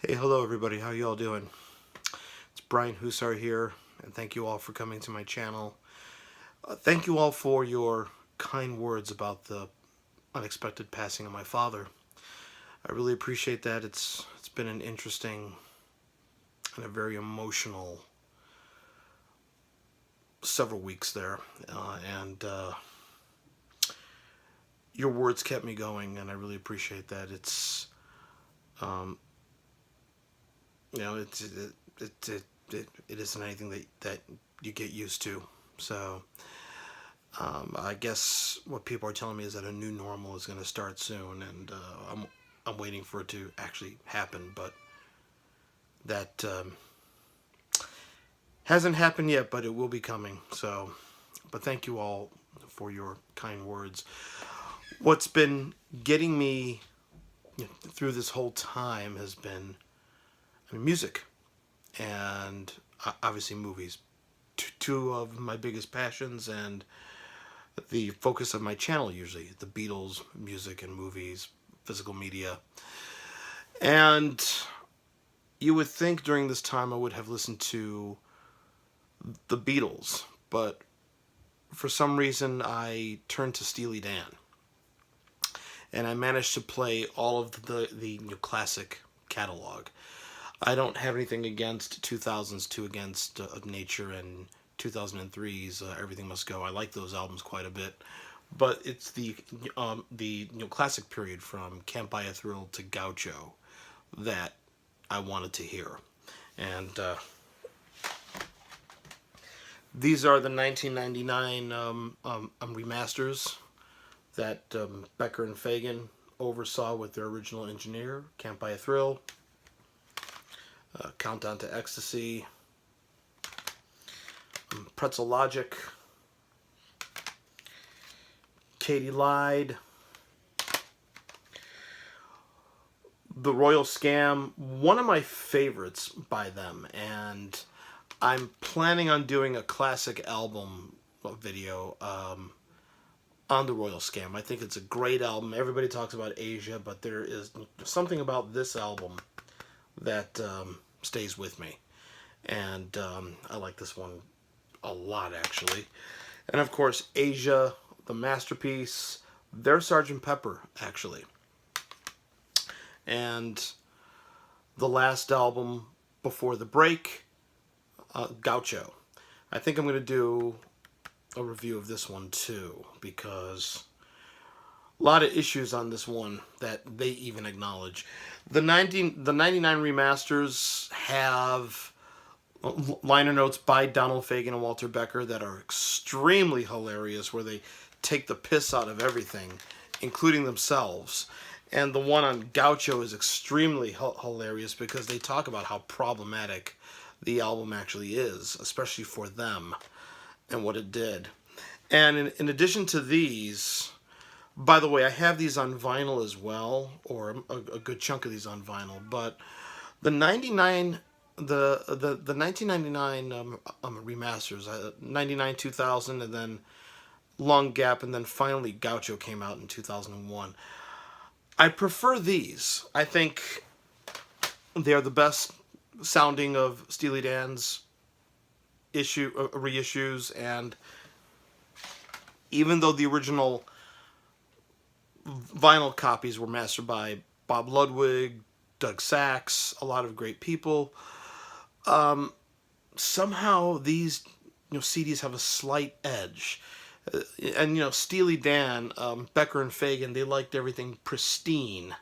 Hey, hello everybody. How you all doing? It's Brian Hussar here, and thank you all for coming to my channel. Thank you all for your kind words about the unexpected passing of my father. I really appreciate that. It's been an interesting and a very emotional several weeks there, and your words kept me going, and I really appreciate that. Um, it's it isn't anything that you get used to. So I guess what people are telling me is that a new normal is going to start soon, and I'm waiting for it to actually happen. But that hasn't happened yet, but it will be coming. So, but thank you all for your kind words. What's been getting me through this whole time has been, music and obviously movies. Two of my biggest passions and the focus of my channel, usually the Beatles, music and movies, physical media. And you would think during this time I would have listened to the Beatles, but for some reason I turned to Steely Dan, and I managed to play all of the classic catalog. I don't have anything against 2000s, Two Against Nature, and 2003's Everything Must Go. I like those albums quite a bit, but it's the classic period from Can't Buy a Thrill to Gaucho that I wanted to hear, and these are the 1999 remasters that Becker and Fagan oversaw with their original engineer. Can't Buy a Thrill, Countdown to Ecstasy, Pretzel Logic, Katie Lied, The Royal Scam, one of my favorites by them, and I'm planning on doing a classic album video on The Royal Scam. I think it's a great album. Everybody talks about Asia, but there is something about this album that stays with me, and I like this one a lot, actually. And of course, Asia, the masterpiece, they're Sgt. Pepper, actually. And the last album before the break, Gaucho. I think I'm going to do a review of this one too, because a lot of issues on this one that they even acknowledge. The 99 remasters have liner notes by Donald Fagen and Walter Becker that are extremely hilarious, where they take the piss out of everything, including themselves. And the one on Gaucho is extremely hilarious because they talk about how problematic the album actually is, especially for them and what it did. And in addition to these, by the way, I have these on vinyl as well, or a good chunk of these on vinyl. But the 1999 remasters, 99, 2000, and then long gap, and then finally Gaucho came out in 2001. I prefer these. I think they are the best sounding of Steely Dan's reissues, and even though the original vinyl copies were mastered by Bob Ludwig, Doug Sachs, a lot of great people, somehow these CDs have a slight edge. And Steely Dan, Becker and Fagan, they liked everything pristine,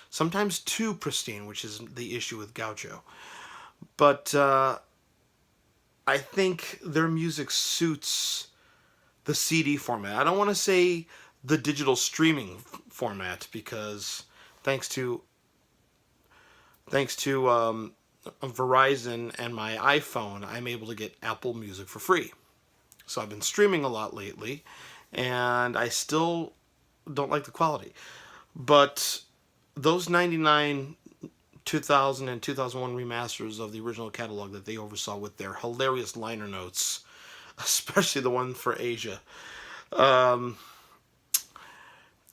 sometimes too pristine, which is the issue with Gaucho. But I think their music suits the CD format. I don't want to say the digital streaming format, because thanks to Verizon and my iPhone, I'm able to get Apple Music for free. So I've been streaming a lot lately, and I still don't like the quality. But those 99, 2000, and 2001 remasters of the original catalog that they oversaw with their hilarious liner notes, especially the one for Asia,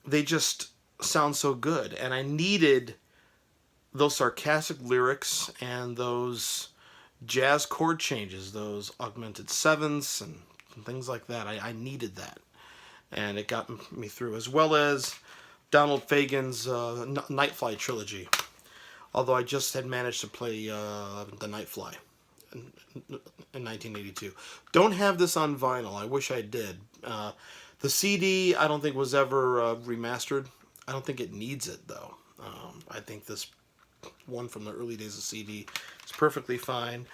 they just sound so good. And I needed those sarcastic lyrics and those jazz chord changes, those augmented sevenths and things like that. I needed that, and it got me through, as well as Donald Fagen's Nightfly trilogy. Although I just had managed to play the Nightfly in 1982. Don't have this on vinyl. I wish I did. The CD I don't think was ever remastered. I don't think it needs it though. I think this one from the early days of CD is perfectly fine.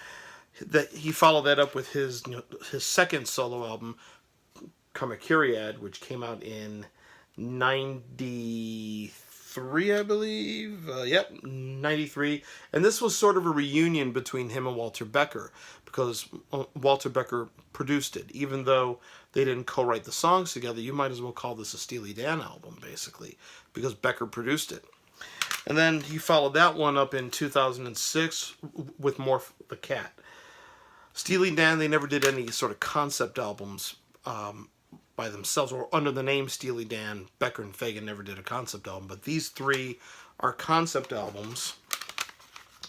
That he followed that up with his his second solo album, Kamakiriad, which came out in '93, I believe. Yep, '93. And this was sort of a reunion between him and Walter Becker, because Walter Becker produced it. Even though they didn't co-write the songs together, you might as well call this a Steely Dan album, basically, because Becker produced it. And then he followed that one up in 2006 with Morph the Cat. Steely Dan, they never did any sort of concept albums by themselves, or under the name Steely Dan. Becker and Fagen never did a concept album, but these three are concept albums,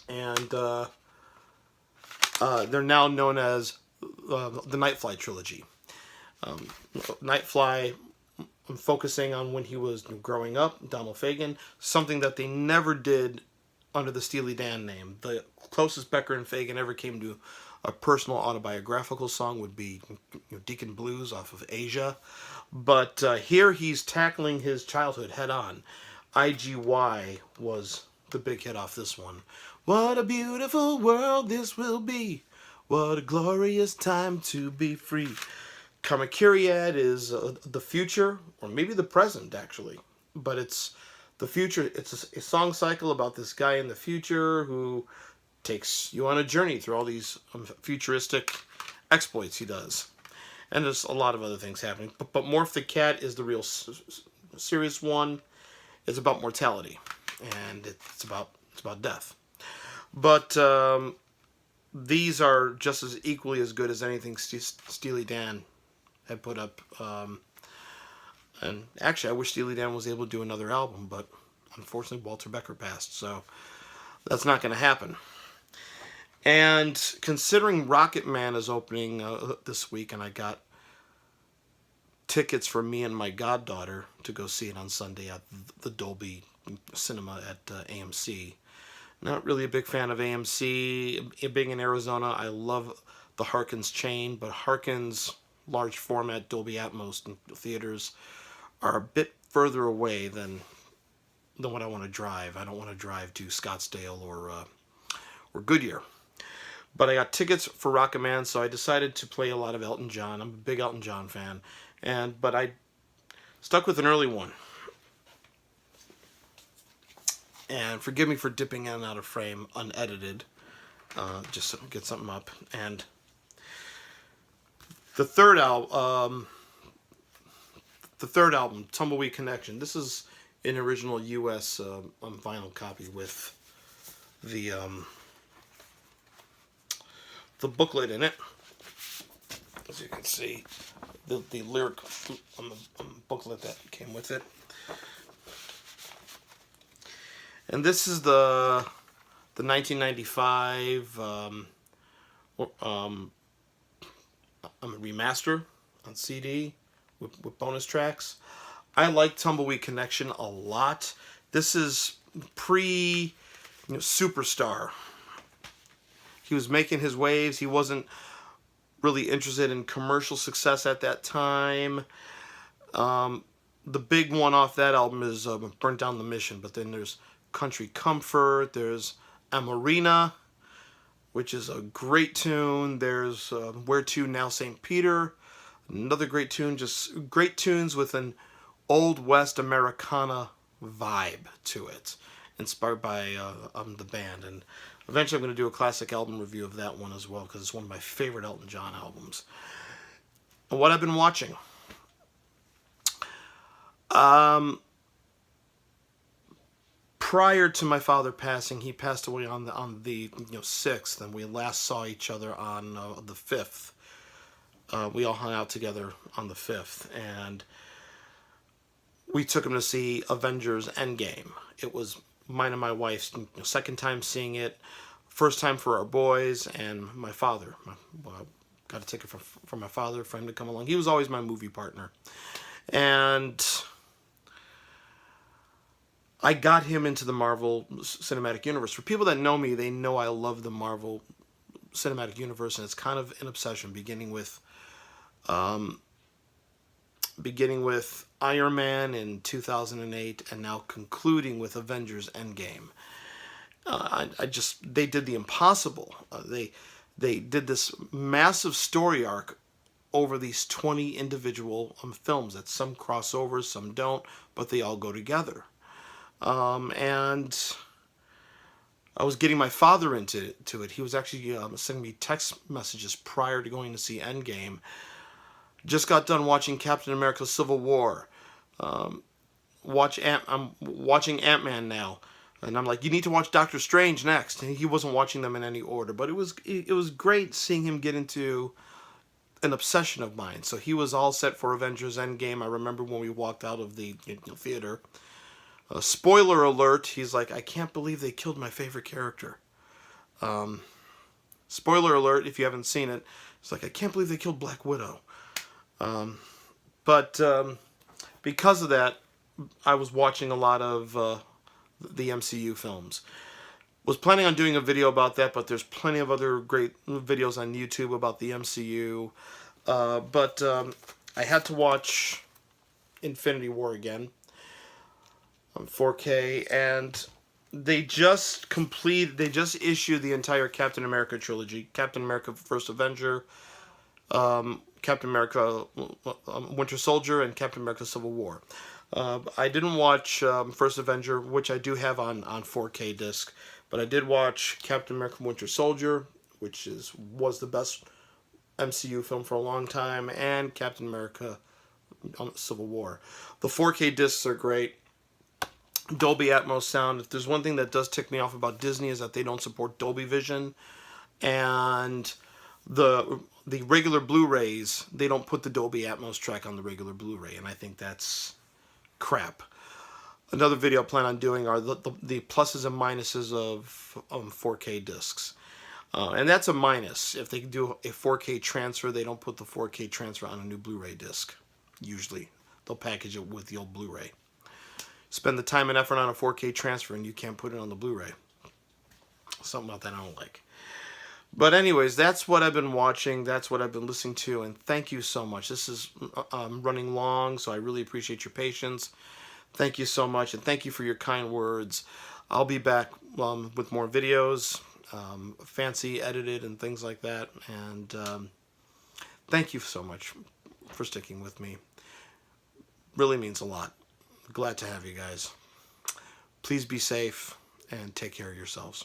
and they're now known as the Nightfly trilogy. Nightfly, I'm focusing on when he was growing up, Donald Fagen, something that they never did under the Steely Dan name. The closest Becker and Fagen ever came to a personal autobiographical song would be Deacon Blues off of Asia. But here he's tackling his childhood head on. IGY was the big hit off this one. What a beautiful world this will be. What a glorious time to be free. Kamakiriad is the future, or maybe the present, actually. But it's the future. It's a song cycle about this guy in the future who takes you on a journey through all these futuristic exploits he does. And there's a lot of other things happening. But Morph the Cat is the real serious one. It's about mortality. And it's about death. But these are just as equally as good as anything Steely Dan had put up. And actually, I wish Steely Dan was able to do another album, but unfortunately Walter Becker passed, so that's not going to happen. And considering Rocket Man is opening this week, and I got tickets for me and my goddaughter to go see it on Sunday at the Dolby Cinema at AMC. Not really a big fan of AMC. Being in Arizona, I love the Harkins chain, but Harkins large format Dolby Atmos theaters are a bit further away than what I want to drive. I don't want to drive to Scottsdale or Goodyear. But I got tickets for Rocket Man, so I decided to play a lot of Elton John. I'm a big Elton John fan, but I stuck with an early one. And forgive me for dipping in and out of frame, unedited, just to get something up. And the third album, Tumbleweed Connection. This is an original U.S. Vinyl copy with the booklet in it. As you can see, the lyric on the booklet that came with it. And this is the 1995 remaster on CD with bonus tracks. I like Tumbleweed Connection a lot. This is Superstar. He was making his waves. He wasn't really interested in commercial success at that time. The big one off that album is Burnt Down the Mission, but then there's Country Comfort, there's Amarina, which is a great tune. There's Where To Now St. Peter, another great tune. Just great tunes with an Old West Americana vibe to it, inspired by the band. And eventually I'm going to do a classic album review of that one as well, because it's one of my favorite Elton John albums. And what I've been watching. Prior to my father passing, he passed away on the 6th, and we last saw each other on the 5th. We all hung out together on the 5th, and we took him to see Avengers Endgame. It was mine and my wife's second time seeing it, first time for our boys, and my father. Got a ticket from my father for him to come along. He was always my movie partner. And I got him into the Marvel Cinematic Universe. For people that know me, they know I love the Marvel Cinematic Universe, and it's kind of an obsession, beginning with Iron Man in 2008, and now concluding with Avengers Endgame. They did the impossible. They did this massive story arc over these 20 individual films. That some crossovers, some don't, but they all go together. And I was getting my father into it. He was actually sending me text messages prior to going to see Endgame. Just got done watching Captain America: Civil War. I'm watching Ant-Man now. And I'm like, you need to watch Doctor Strange next. And he wasn't watching them in any order. But it was great seeing him get into an obsession of mine. So he was all set for Avengers Endgame. I remember when we walked out of the theater. Spoiler alert, he's like, I can't believe they killed my favorite character. Spoiler alert, if you haven't seen it. It's like, I can't believe they killed Black Widow. But because of that, I was watching a lot of the MCU films. Was planning on doing a video about that, but there's plenty of other great videos on YouTube about the MCU. But I had to watch Infinity War again on 4K, and they just issued the entire Captain America trilogy: Captain America: First Avenger, Captain America: Winter Soldier, and Captain America: Civil War. I didn't watch First Avenger, which I do have on 4K disc, but I did watch Captain America: Winter Soldier, which was the best MCU film for a long time, and Captain America: Civil War. The 4K discs are great. Dolby Atmos sound. If there's one thing that does tick me off about Disney, is that they don't support Dolby Vision, and the regular Blu-rays, they don't put the Dolby Atmos track on the regular Blu-ray, and I think that's crap. Another video I plan on doing are the pluses and minuses of 4K discs. And that's a minus. If they do a 4K transfer, they don't put the 4K transfer on a new Blu-ray disc. Usually. They'll package it with the old Blu-ray. Spend the time and effort on a 4K transfer and you can't put it on the Blu-ray. Something about that I don't like. But anyways, that's what I've been watching. That's what I've been listening to. And thank you so much. This is running long, so I really appreciate your patience. Thank you so much. And thank you for your kind words. I'll be back with more videos, fancy edited and things like that. And thank you so much for sticking with me. Really means a lot. Glad to have you guys. Please be safe and take care of yourselves.